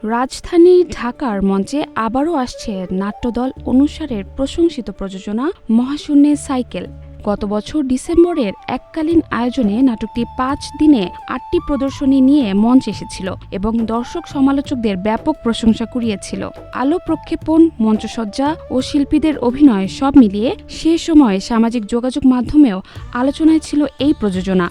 রাজধানী ঢাকার মঞ্চে আবারও আসছে নাট্যদল অনুসারের প্রশংসিত প্রযোজনা মহাশূন্যে সাইকেল। গত বছর ডিসেম্বরের এককালীন আয়োজনে নাটকটি 5 দিনে 8টি প্রদর্শনী নিয়ে মঞ্চে এসেছিল এবং দর্শক সমালোচকদের ব্যাপক প্রশংসা কুড়িয়েছিল। আলো প্রক্ষেপণ, মঞ্চসজ্জা ও শিল্পীদের অভিনয় সব মিলিয়ে সে সময় সামাজিক যোগাযোগ মাধ্যমেও আলোচনায় ছিল এই প্রযোজনা।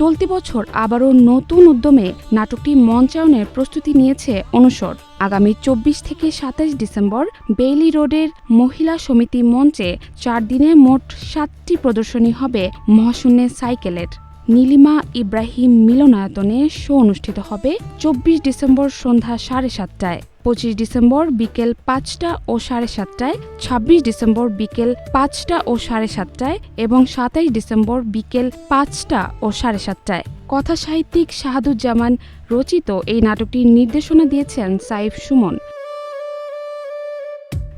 চলতি বছর আবারও নতুন উদ্যমে নাটকটি মঞ্চায়নের প্রস্তুতি নিয়েছে অনুষদ। আগামী 24 থেকে 27 ডিসেম্বর বেইলি রোডের মহিলা সমিতি মঞ্চে 4 দিনে মোট 7টি প্রদর্শনী হবে মহাশূন্যে সাইকেলের। নীলিমা ইব্রাহিম মিলনায়তনে শো অনুষ্ঠিত হবে 24 ডিসেম্বর সন্ধ্যা 7:30টায়, 25 ডিসেম্বর বিকেল 5টা ও 7:30টায়, 26 ডিসেম্বর বিকেল 5টা ও 7:30টায় এবং 27 ডিসেম্বর বিকেল 5টা ও 7:30টায়। কথা সাহিত্যিক শাহাদুজ্জামান রচিত এই নাটকটির নির্দেশনা দিয়েছেন সাইফ সুমন।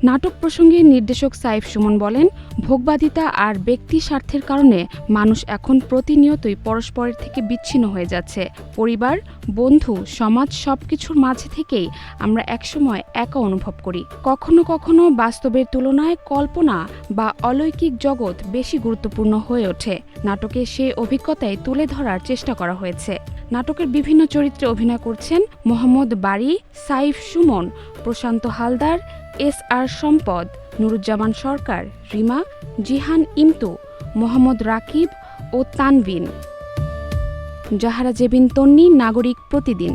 নাটক প্রসঙ্গে নির্দেশক সাইফ সুমন বলেন, ভোগবাদিতা আর ব্যক্তি স্বার্থের কারণে মানুষ এখন প্রতিনিয়তই পরস্পরের থেকে বিচ্ছিন্ন হয়ে যাচ্ছে। পরিবার, বন্ধু, সমাজ সবকিছুর মাঝে থেকেই আমরা একসময় একা অনুভব করি। কখনো কখনো বাস্তবের তুলনায় কল্পনা বা অলৌকিক জগৎ বেশি গুরুত্বপূর্ণ হয়ে ওঠে। নাটকে সেই অভিজ্ঞতাই তুলে ধরার চেষ্টা করা হয়েছে। নাটকের বিভিন্ন চরিত্রে অভিনয় করছেন মোহাম্মদ বারী, সাইফ সুমন, প্রশান্ত হালদার, এস.আর. সম্পদ, নুরুজ্জামান সরকার, রিমা, জিহান ইমতু, মোহাম্মদ রাকিব ও তানভিন। জাহারা জেবিন তন্নি, নাগরিক প্রতিদিন।